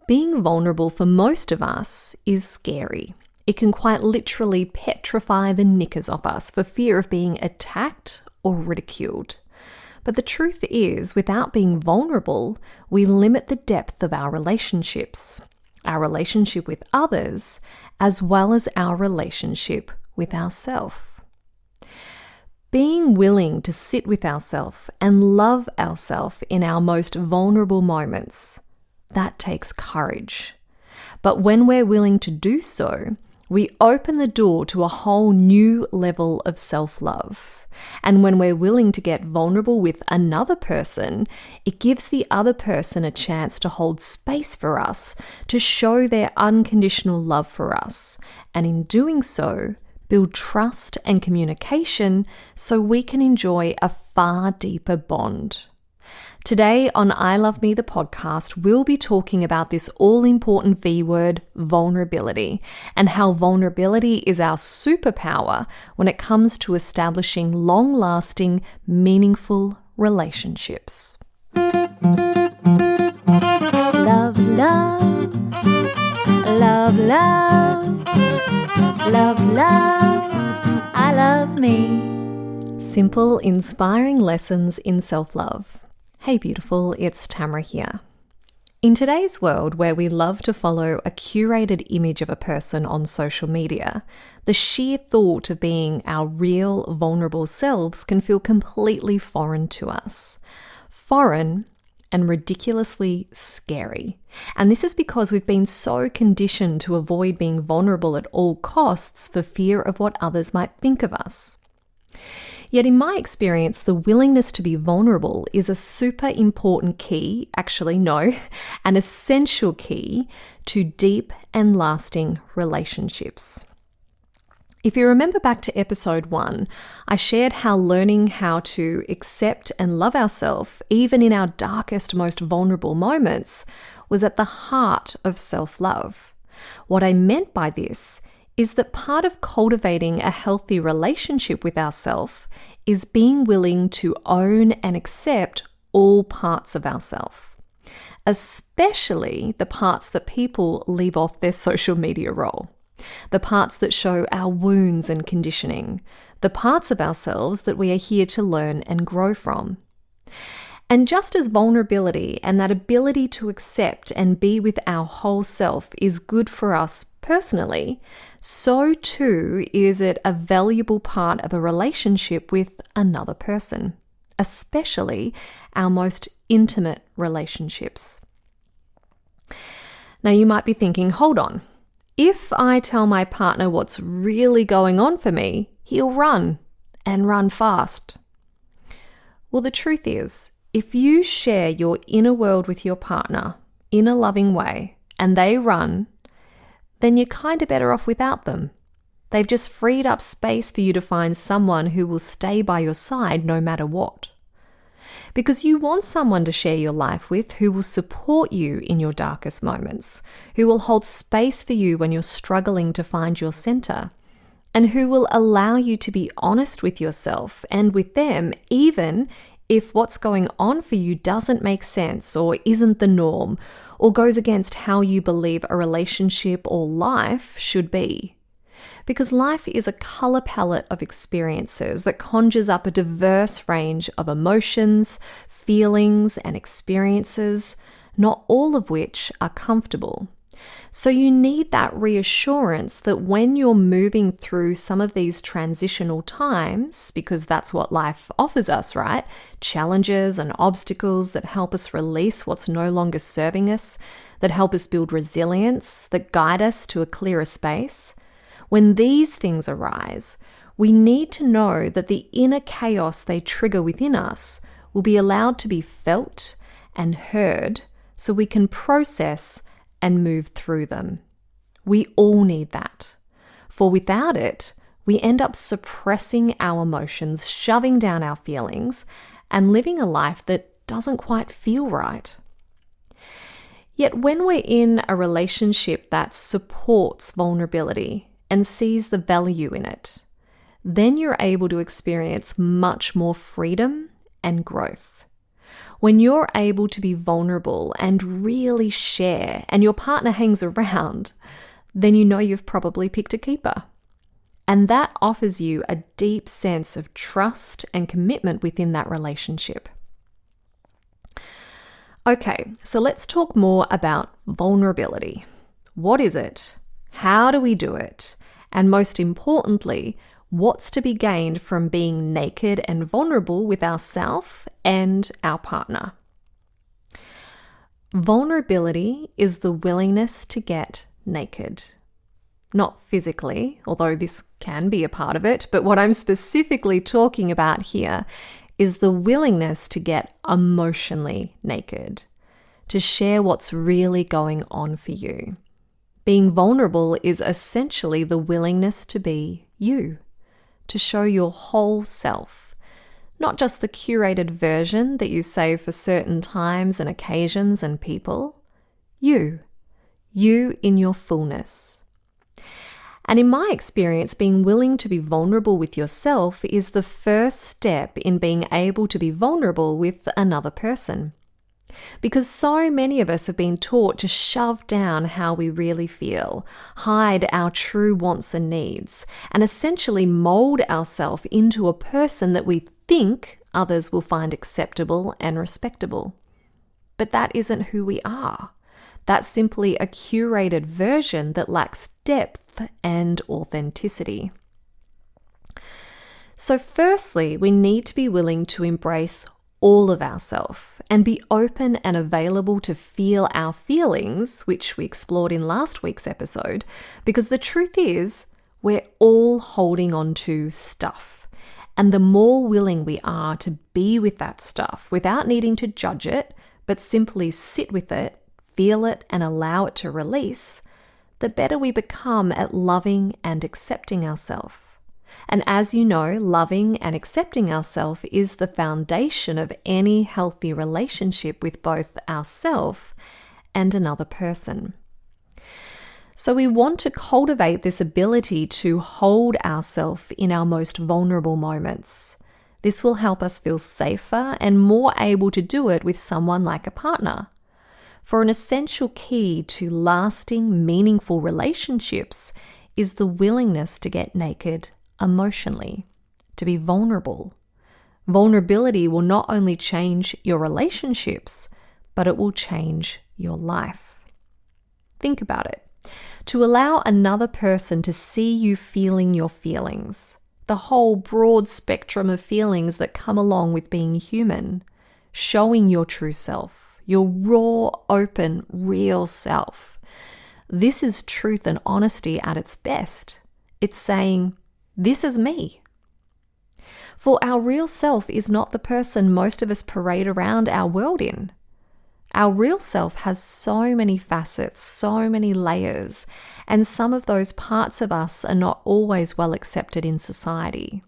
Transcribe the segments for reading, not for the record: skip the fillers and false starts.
Being vulnerable for most of us is scary. It can quite literally petrify the knickers off us for fear of being attacked or ridiculed. But the truth is, without being vulnerable, we limit the depth of our relationships, our relationship with others, as well as our relationship with ourselves. Being willing to sit with ourselves and love ourselves in our most vulnerable moments, that takes courage. But when we're willing to do so, we open the door to a whole new level of self-love. And when we're willing to get vulnerable with another person, it gives the other person a chance to hold space for us, to show their unconditional love for us. And in doing so, build trust and communication so we can enjoy a far deeper bond. Today on I Love Me, the podcast, we'll be talking about this all-important V word, vulnerability, and how vulnerability is our superpower when it comes to establishing long-lasting, meaningful relationships. Love, love, love, love, love, love, I love me. Simple, inspiring lessons in self-love. Hey beautiful, it's Tamara here. In today's world where we love to follow a curated image of a person on social media, the sheer thought of being our real, vulnerable selves can feel completely foreign to us. Foreign and ridiculously scary. And this is because we've been so conditioned to avoid being vulnerable at all costs for fear of what others might think of us. Yet in my experience, the willingness to be vulnerable is a super important key, an essential key to deep and lasting relationships. If you remember back to episode 1, I shared how learning how to accept and love ourselves, even in our darkest, most vulnerable moments, was at the heart of self-love. What I meant by this is that part of cultivating a healthy relationship with ourselves is being willing to own and accept all parts of ourselves, especially the parts that people leave off their social media roll, the parts that show our wounds and conditioning, the parts of ourselves that we are here to learn and grow from. And just as vulnerability and that ability to accept and be with our whole self is good for us personally, so too is it a valuable part of a relationship with another person, especially our most intimate relationships. Now you might be thinking, hold on, if I tell my partner what's really going on for me, he'll run and run fast. Well, the truth is, if you share your inner world with your partner in a loving way and they run, then you're kind of better off without them. They've just freed up space for you to find someone who will stay by your side no matter what. Because you want someone to share your life with who will support you in your darkest moments, who will hold space for you when you're struggling to find your center, and who will allow you to be honest with yourself and with them, even if what's going on for you doesn't make sense or isn't the norm or goes against how you believe a relationship or life should be. Because life is a color palette of experiences that conjures up a diverse range of emotions, feelings, and experiences, not all of which are comfortable. So you need that reassurance that when you're moving through some of these transitional times, because that's what life offers us, right? Challenges and obstacles that help us release what's no longer serving us, that help us build resilience, that guide us to a clearer space. When these things arise, we need to know that the inner chaos they trigger within us will be allowed to be felt and heard so we can process and move through them. We all need that. For without it, we end up suppressing our emotions, shoving down our feelings, and living a life that doesn't quite feel right. Yet when we're in a relationship that supports vulnerability and sees the value in it, then you're able to experience much more freedom and growth. When you're able to be vulnerable and really share, and your partner hangs around, then you know you've probably picked a keeper. And that offers you a deep sense of trust and commitment within that relationship. Okay, so let's talk more about vulnerability. What is it? How do we do it? And most importantly, what's to be gained from being naked and vulnerable with ourselves and our partner? Vulnerability is the willingness to get naked. Not physically, although this can be a part of it, but what I'm specifically talking about here is the willingness to get emotionally naked, to share what's really going on for you. Being vulnerable is essentially the willingness to be you, to show your whole self, not just the curated version that you save for certain times and occasions and people. You in your fullness. And in my experience, being willing to be vulnerable with yourself is the first step in being able to be vulnerable with another person. Because so many of us have been taught to shove down how we really feel, hide our true wants and needs, and essentially mold ourselves into a person that we think others will find acceptable and respectable. But that isn't who we are. That's simply a curated version that lacks depth and authenticity. So firstly, we need to be willing to embrace all of ourself and be open and available to feel our feelings, which we explored in last week's episode, because the truth is we're all holding on to stuff. And the more willing we are to be with that stuff without needing to judge it, but simply sit with it, feel it, and allow it to release, the better we become at loving and accepting ourselves. And as you know, loving and accepting ourselves is the foundation of any healthy relationship with both ourselves and another person. So we want to cultivate this ability to hold ourselves in our most vulnerable moments. This will help us feel safer and more able to do it with someone like a partner. For an essential key to lasting, meaningful relationships is the willingness to get naked emotionally, to be vulnerable. Vulnerability will not only change your relationships, but it will change your life. Think about it. To allow another person to see you feeling your feelings, the whole broad spectrum of feelings that come along with being human, showing your true self, your raw, open, real self. This is truth and honesty at its best. It's saying, this is me. For our real self is not the person most of us parade around our world in. Our real self has so many facets, so many layers, and some of those parts of us are not always well accepted in society.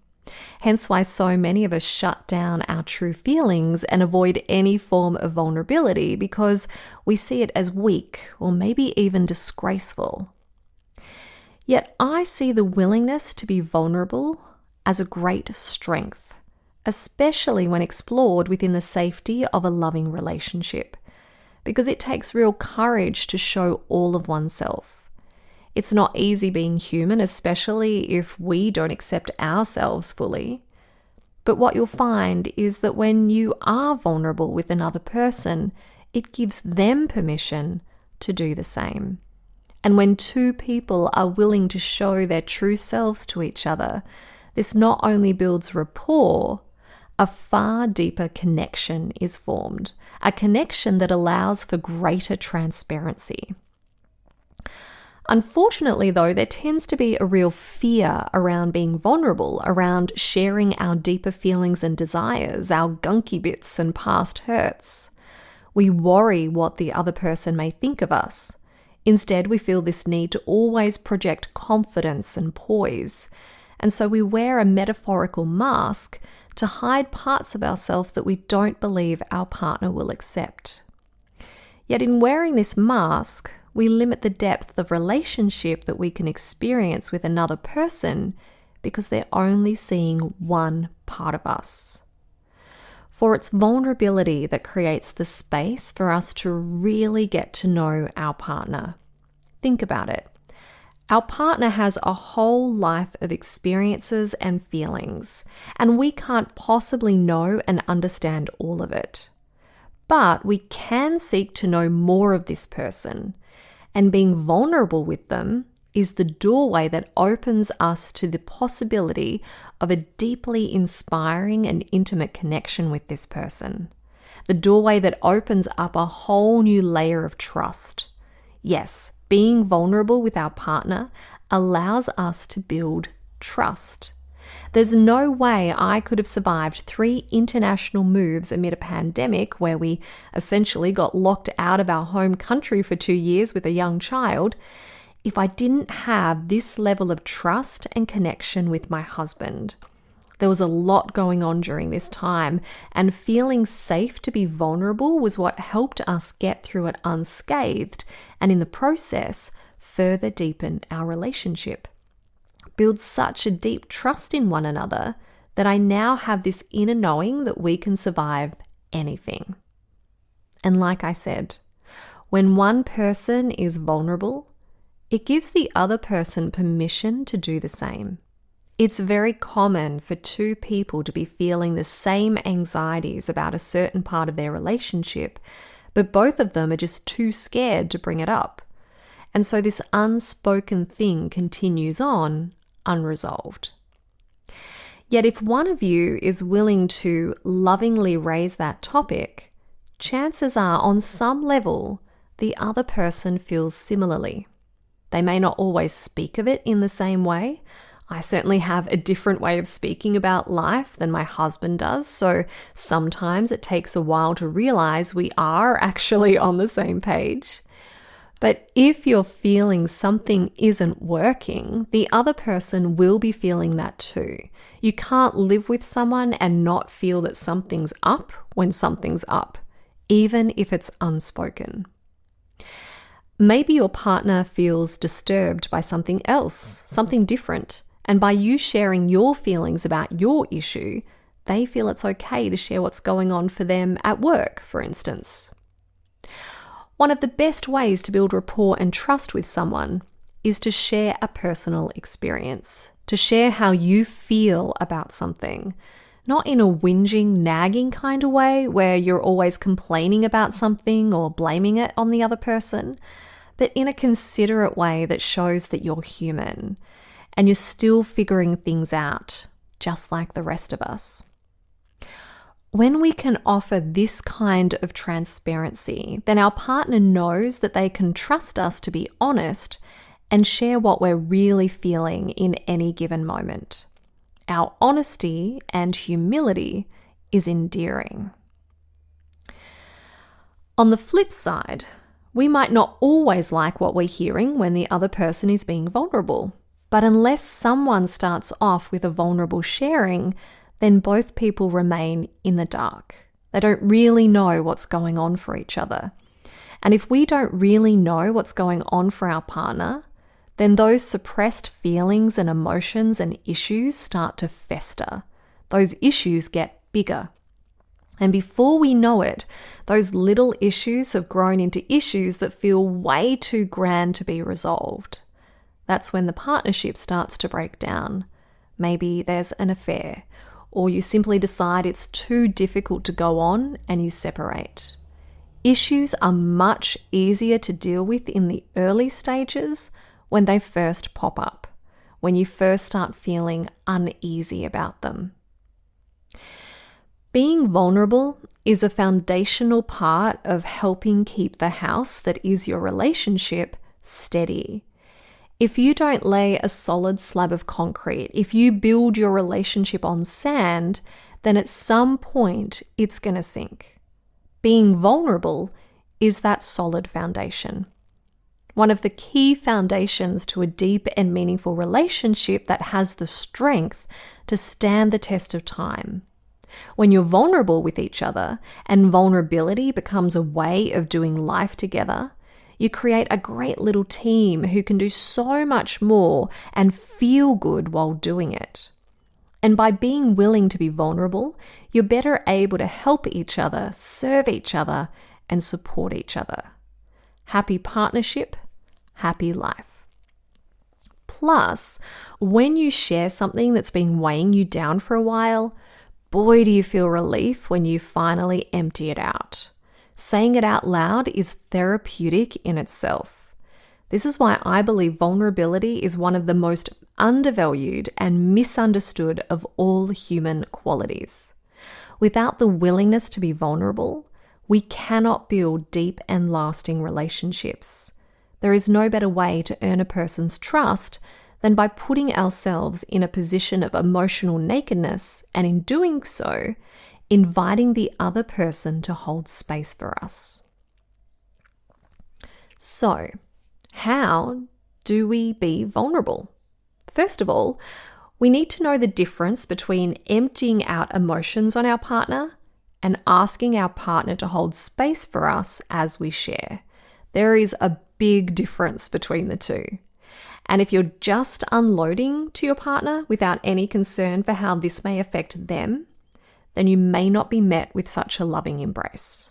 Hence why so many of us shut down our true feelings and avoid any form of vulnerability because we see it as weak or maybe even disgraceful. Yet I see the willingness to be vulnerable as a great strength, especially when explored within the safety of a loving relationship, because it takes real courage to show all of oneself. It's not easy being human, especially if we don't accept ourselves fully. But what you'll find is that when you are vulnerable with another person, it gives them permission to do the same. And when two people are willing to show their true selves to each other, this not only builds rapport, a far deeper connection is formed, a connection that allows for greater transparency. Unfortunately, though, there tends to be a real fear around being vulnerable, around sharing our deeper feelings and desires, our gunky bits and past hurts. We worry what the other person may think of us. Instead, we feel this need to always project confidence and poise. And so we wear a metaphorical mask to hide parts of ourselves that we don't believe our partner will accept. Yet in wearing this mask, we limit the depth of relationship that we can experience with another person because they're only seeing one part of us. for it's vulnerability that creates the space for us to really get to know our partner. Think about it. Our partner has a whole life of experiences and feelings, and we can't possibly know and understand all of it. But we can seek to know more of this person, and being vulnerable with them is the doorway that opens us to the possibility of a deeply inspiring and intimate connection with this person. The doorway that opens up a whole new layer of trust. Yes, being vulnerable with our partner allows us to build trust. There's no way I could have survived 3 international moves amid a pandemic where we essentially got locked out of our home country for 2 years with a young child if I didn't have this level of trust and connection with my husband. There was a lot going on during this time, and feeling safe to be vulnerable was what helped us get through it unscathed, and in the process, further deepen our relationship. Build such a deep trust in one another that I now have this inner knowing that we can survive anything. And like I said, when one person is vulnerable, it gives the other person permission to do the same. It's very common for 2 people to be feeling the same anxieties about a certain part of their relationship, but both of them are just too scared to bring it up. And so this unspoken thing continues on unresolved. Yet if one of you is willing to lovingly raise that topic, chances are on some level the other person feels similarly. They may not always speak of it in the same way. I certainly have a different way of speaking about life than my husband does, so sometimes it takes a while to realize we are actually on the same page. But if you're feeling something isn't working, the other person will be feeling that too. You can't live with someone and not feel that something's up when something's up, even if it's unspoken. Maybe your partner feels disturbed by something else, something different, and by you sharing your feelings about your issue, they feel it's okay to share what's going on for them at work, for instance. One of the best ways to build rapport and trust with someone is to share a personal experience, to share how you feel about something, not in a whinging, nagging kind of way where you're always complaining about something or blaming it on the other person, but in a considerate way that shows that you're human and you're still figuring things out, just like the rest of us. When we can offer this kind of transparency, then our partner knows that they can trust us to be honest and share what we're really feeling in any given moment. Our honesty and humility is endearing. On the flip side, we might not always like what we're hearing when the other person is being vulnerable, but unless someone starts off with a vulnerable sharing, then both people remain in the dark. They don't really know what's going on for each other. And if we don't really know what's going on for our partner, then those suppressed feelings and emotions and issues start to fester. Those issues get bigger. And before we know it, those little issues have grown into issues that feel way too grand to be resolved. That's when the partnership starts to break down. Maybe there's an affair, or you simply decide it's too difficult to go on and you separate. Issues are much easier to deal with in the early stages when they first pop up, when you first start feeling uneasy about them. Being vulnerable is a foundational part of helping keep the house that is your relationship steady. If you don't lay a solid slab of concrete, if you build your relationship on sand, then at some point it's going to sink. Being vulnerable is that solid foundation. One of the key foundations to a deep and meaningful relationship that has the strength to stand the test of time. When you're vulnerable with each other and vulnerability becomes a way of doing life together, you create a great little team who can do so much more and feel good while doing it. And by being willing to be vulnerable, you're better able to help each other, serve each other, and support each other. Happy partnership, happy life. Plus, when you share something that's been weighing you down for a while, boy, do you feel relief when you finally empty it out. Saying it out loud is therapeutic in itself. This is why I believe vulnerability is one of the most undervalued and misunderstood of all human qualities. Without the willingness to be vulnerable, we cannot build deep and lasting relationships. There is no better way to earn a person's trust than by putting ourselves in a position of emotional nakedness, and in doing so, inviting the other person to hold space for us. So, how do we be vulnerable? First of all, we need to know the difference between emptying out emotions on our partner and asking our partner to hold space for us as we share. There is a big difference between the two. And if you're just unloading to your partner without any concern for how this may affect them, then you may not be met with such a loving embrace.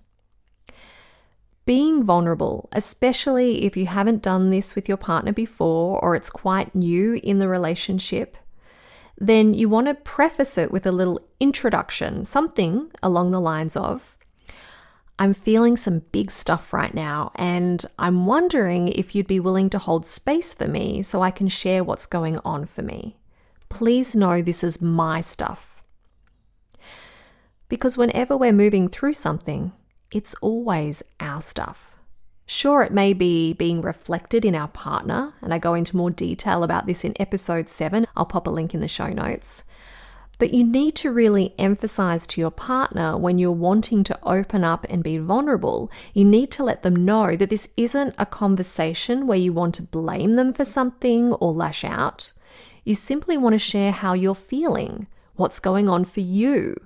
Being vulnerable, especially if you haven't done this with your partner before or it's quite new in the relationship, then you want to preface it with a little introduction, something along the lines of, I'm feeling some big stuff right now, and I'm wondering if you'd be willing to hold space for me so I can share what's going on for me. Please know this is my stuff. Because whenever we're moving through something, it's always our stuff. Sure, it may be being reflected in our partner, and I go into more detail about this in episode 7. I'll pop a link in the show notes. But you need to really emphasize to your partner when you're wanting to open up and be vulnerable, you need to let them know that this isn't a conversation where you want to blame them for something or lash out. You simply want to share how you're feeling, what's going on for you.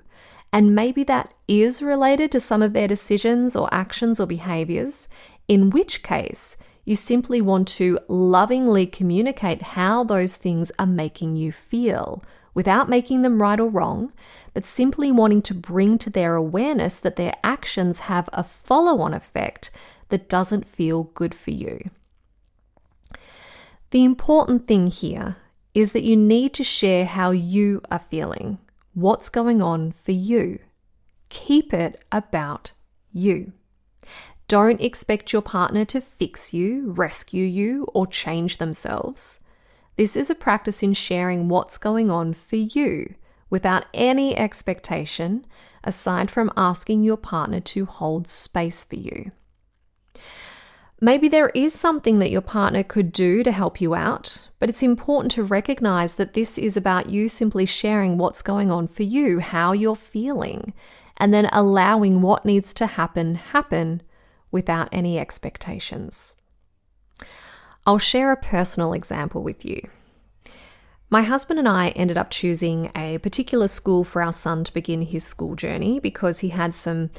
And maybe that is related to some of their decisions or actions or behaviors, in which case you simply want to lovingly communicate how those things are making you feel, without making them right or wrong, but simply wanting to bring to their awareness that their actions have a follow-on effect that doesn't feel good for you. The important thing here is that you need to share how you are feeling, what's going on for you. Keep it about you. Don't expect your partner to fix you, rescue you, or change themselves. This is a practice in sharing what's going on for you without any expectation aside from asking your partner to hold space for you. Maybe there is something that your partner could do to help you out, but it's important to recognize that this is about you simply sharing what's going on for you, how you're feeling, and then allowing what needs to happen without any expectations. I'll share a personal example with you. My husband and I ended up choosing a particular school for our son to begin his school journey because he had some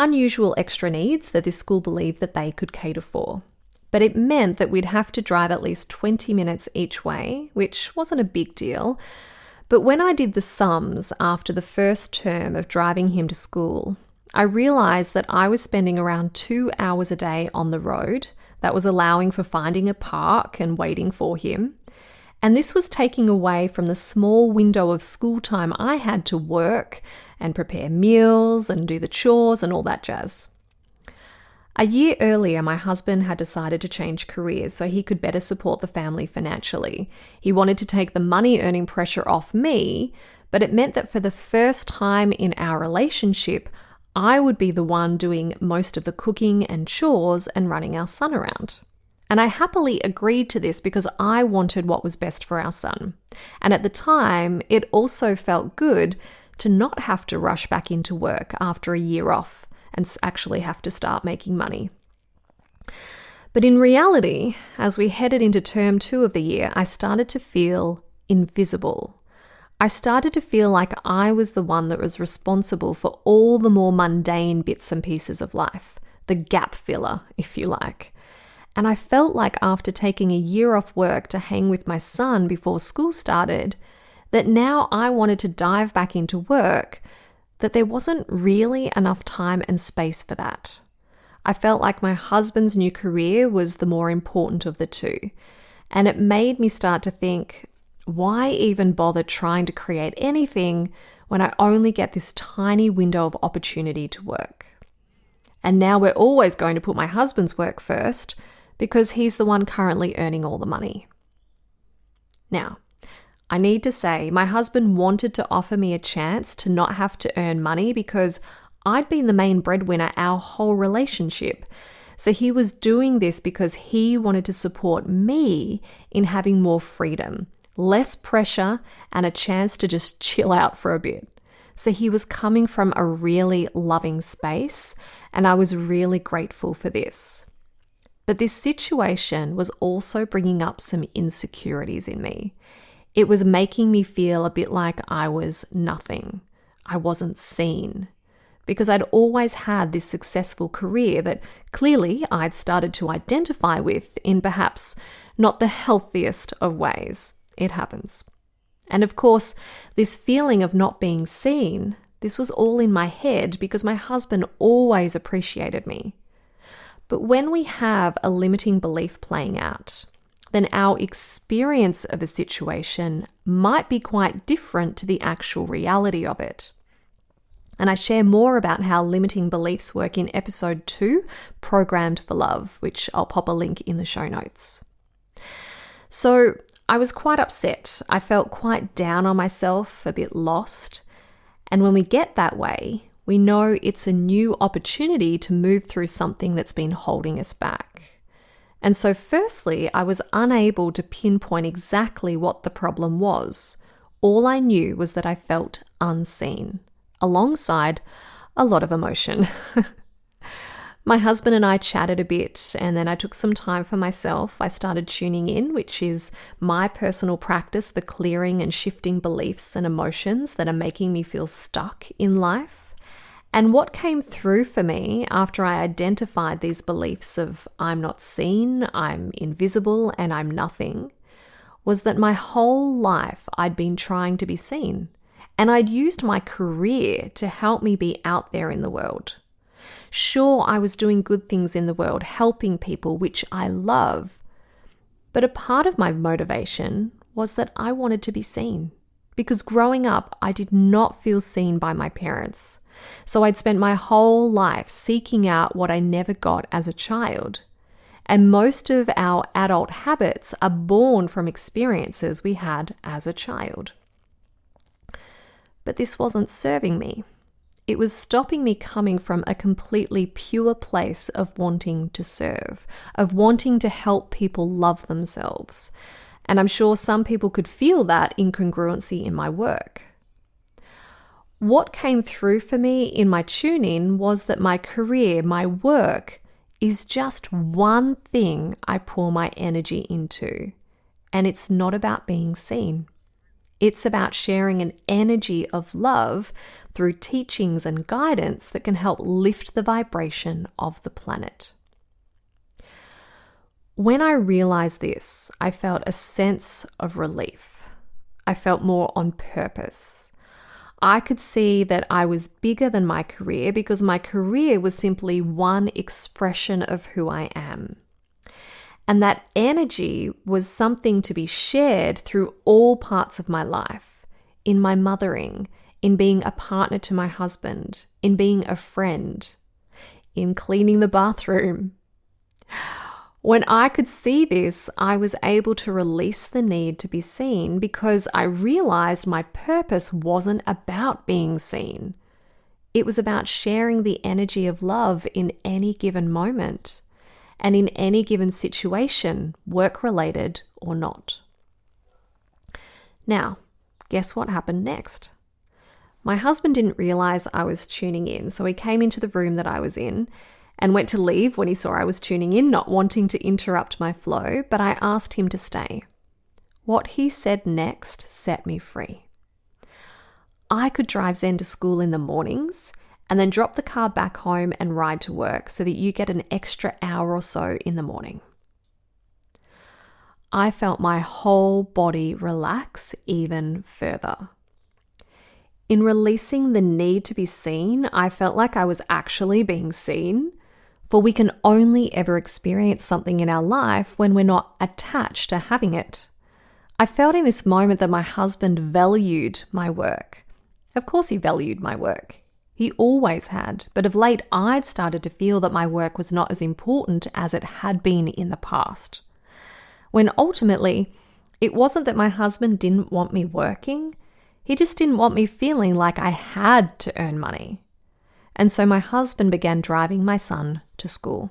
unusual extra needs that this school believed that they could cater for. But it meant that we'd have to drive at least 20 minutes each way, which wasn't a big deal. But when I did the sums after the first term of driving him to school, I realized that I was spending around 2 hours a day on the road. That was allowing for finding a park and waiting for him. And this was taking away from the small window of school time I had to work and prepare meals and do the chores and all that jazz. A year earlier, my husband had decided to change careers so he could better support the family financially. He wanted to take the money earning pressure off me, but it meant that for the first time in our relationship, I would be the one doing most of the cooking and chores and running our son around. And I happily agreed to this because I wanted what was best for our son. And at the time, it also felt good to not have to rush back into work after a year off and actually have to start making money. But in reality, as we headed into term 2 of the year, I started to feel invisible. I started to feel like I was the one that was responsible for all the more mundane bits and pieces of life, the gap filler, if you like. And I felt like after taking a year off work to hang with my son before school started, that now I wanted to dive back into work, that there wasn't really enough time and space for that. I felt like my husband's new career was the more important of the two. And it made me start to think, why even bother trying to create anything when I only get this tiny window of opportunity to work? And now we're always going to put my husband's work first because he's the one currently earning all the money. Now, I need to say my husband wanted to offer me a chance to not have to earn money because I'd been the main breadwinner our whole relationship. So he was doing this because he wanted to support me in having more freedom, less pressure, and a chance to just chill out for a bit. So he was coming from a really loving space, and I was really grateful for this. But this situation was also bringing up some insecurities in me. It was making me feel a bit like I was nothing. I wasn't seen. Because I'd always had this successful career that clearly I'd started to identify with in perhaps not the healthiest of ways. It happens. And of course, this feeling of not being seen, this was all in my head because my husband always appreciated me. But when we have a limiting belief playing out, then our experience of a situation might be quite different to the actual reality of it. And I share more about how limiting beliefs work in episode 2, Programmed for Love, which I'll pop a link in the show notes. So I was quite upset. I felt quite down on myself, a bit lost. And when we get that way, we know it's a new opportunity to move through something that's been holding us back. And so firstly, I was unable to pinpoint exactly what the problem was. All I knew was that I felt unseen, alongside a lot of emotion. My husband and I chatted a bit, and then I took some time for myself. I started tuning in, which is my personal practice for clearing and shifting beliefs and emotions that are making me feel stuck in life. And what came through for me after I identified these beliefs of I'm not seen, I'm invisible, and I'm nothing, was that my whole life I'd been trying to be seen. And I'd used my career to help me be out there in the world. Sure, I was doing good things in the world, helping people, which I love. But a part of my motivation was that I wanted to be seen. Because growing up, I did not feel seen by my parents. So I'd spent my whole life seeking out what I never got as a child. And most of our adult habits are born from experiences we had as a child. But this wasn't serving me. It was stopping me coming from a completely pure place of wanting to serve, of wanting to help people love themselves. And I'm sure some people could feel that incongruency in my work. What came through for me in my tune-in was that my career, my work, is just one thing I pour my energy into. And it's not about being seen. It's about sharing an energy of love through teachings and guidance that can help lift the vibration of the planet. When I realized this, I felt a sense of relief. I felt more on purpose. I could see that I was bigger than my career because my career was simply one expression of who I am. And that energy was something to be shared through all parts of my life, in my mothering, in being a partner to my husband, in being a friend, in cleaning the bathroom. When I could see this, I was able to release the need to be seen because I realized my purpose wasn't about being seen. It was about sharing the energy of love in any given moment. And in any given situation, work-related or not. Now, guess what happened next? My husband didn't realize I was tuning in, so he came into the room that I was in and went to leave when he saw I was tuning in, not wanting to interrupt my flow, but I asked him to stay. What he said next set me free. I could drive Zen to school in the mornings and then drop the car back home and ride to work so that you get an extra hour or so in the morning. I felt my whole body relax even further. In releasing the need to be seen, I felt like I was actually being seen, for we can only ever experience something in our life when we're not attached to having it. I felt in this moment that my husband valued my work. Of course he valued my work. He always had, but of late I'd started to feel that my work was not as important as it had been in the past. When ultimately, it wasn't that my husband didn't want me working, he just didn't want me feeling like I had to earn money. And so my husband began driving my son to school.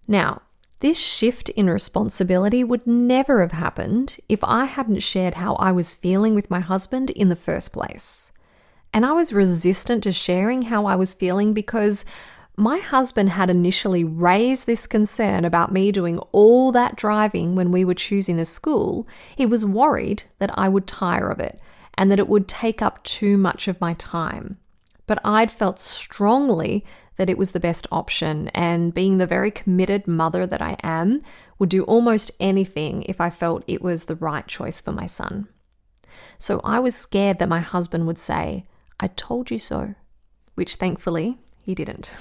Now, this shift in responsibility would never have happened if I hadn't shared how I was feeling with my husband in the first place. And I was resistant to sharing how I was feeling because my husband had initially raised this concern about me doing all that driving when we were choosing a school. He was worried that I would tire of it and that it would take up too much of my time. But I'd felt strongly that it was the best option, and being the very committed mother that I am, would do almost anything if I felt it was the right choice for my son. So I was scared that my husband would say, "I told you so," which thankfully he didn't.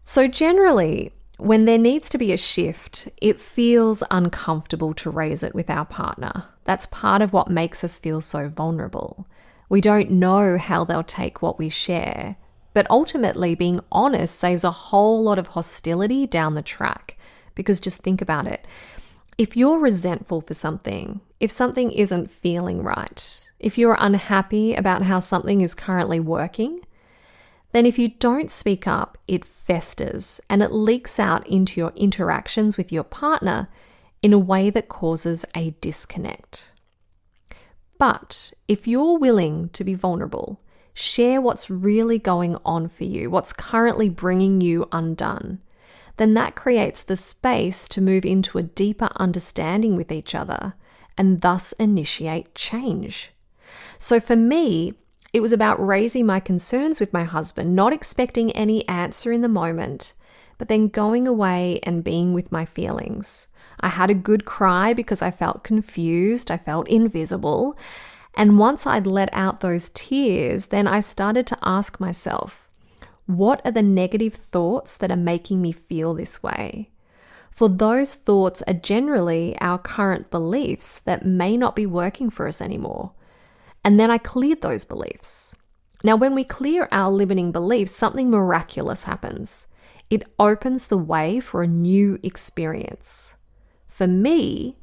So generally, when there needs to be a shift, it feels uncomfortable to raise it with our partner. That's part of what makes us feel so vulnerable. We don't know how they'll take what we share, but ultimately being honest saves a whole lot of hostility down the track. Because just think about it. If you're resentful for something, if something isn't feeling right, if you're unhappy about how something is currently working, then if you don't speak up, it festers and it leaks out into your interactions with your partner in a way that causes a disconnect. But if you're willing to be vulnerable, share what's really going on for you, what's currently bringing you undone, then that creates the space to move into a deeper understanding with each other and thus initiate change. So for me, it was about raising my concerns with my husband, not expecting any answer in the moment, but then going away and being with my feelings. I had a good cry because I felt confused, I felt invisible. And once I'd let out those tears, then I started to ask myself, what are the negative thoughts that are making me feel this way? For those thoughts are generally our current beliefs that may not be working for us anymore. And then I cleared those beliefs. Now, when we clear our limiting beliefs, something miraculous happens. It opens the way for a new experience. For me,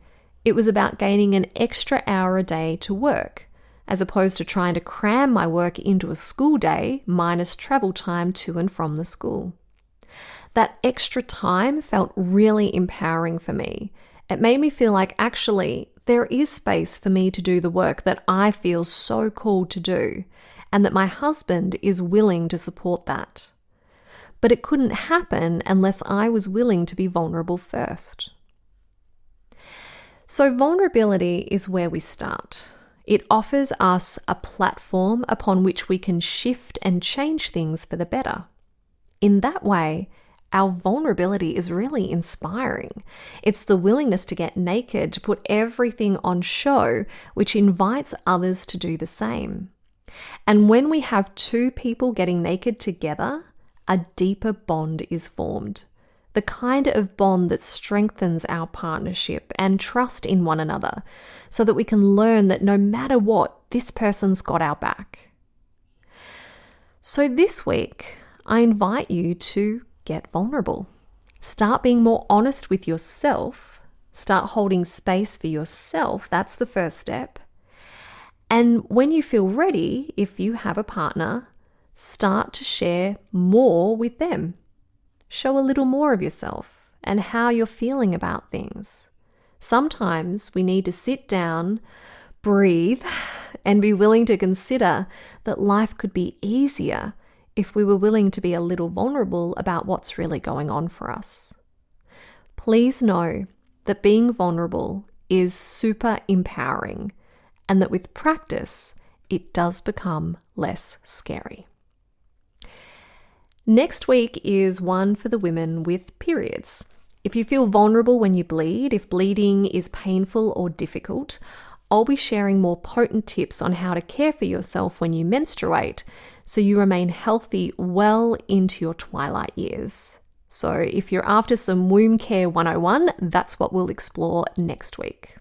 it was about gaining an extra hour a day to work, as opposed to trying to cram my work into a school day minus travel time to and from the school. That extra time felt really empowering for me. It made me feel like actually there is space for me to do the work that I feel so called to do, and that my husband is willing to support that. But it couldn't happen unless I was willing to be vulnerable first. So vulnerability is where we start. It offers us a platform upon which we can shift and change things for the better. In that way, our vulnerability is really inspiring. It's the willingness to get naked, to put everything on show, which invites others to do the same. And when we have two people getting naked together, a deeper bond is formed. The kind of bond that strengthens our partnership and trust in one another so that we can learn that no matter what, this person's got our back. So this week, I invite you to get vulnerable. Start being more honest with yourself. Start holding space for yourself. That's the first step. And when you feel ready, if you have a partner, start to share more with them. Show a little more of yourself and how you're feeling about things. Sometimes we need to sit down, breathe, and be willing to consider that life could be easier if we were willing to be a little vulnerable about what's really going on for us. Please know that being vulnerable is super empowering and that with practice, it does become less scary. Next week is one for the women with periods. If you feel vulnerable when you bleed, if bleeding is painful or difficult, I'll be sharing more potent tips on how to care for yourself when you menstruate so you remain healthy well into your twilight years. So if you're after some womb care 101, that's what we'll explore next week.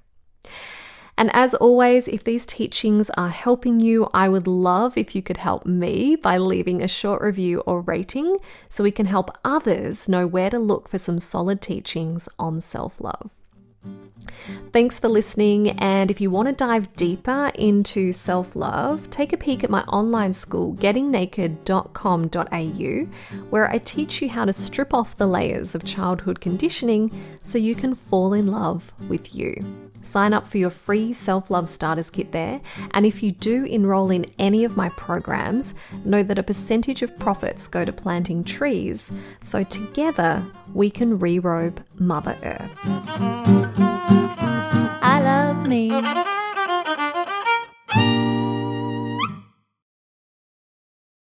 And as always, if these teachings are helping you, I would love if you could help me by leaving a short review or rating so we can help others know where to look for some solid teachings on self-love. Thanks for listening, and if you want to dive deeper into self-love, take a peek at my online school, gettingnaked.com.au, where I teach you how to strip off the layers of childhood conditioning so you can fall in love with you. Sign up for your free self-love starters kit there, and if you do enroll in any of my programs, know that a percentage of profits go to planting trees, so together we can re-robe Mother Earth.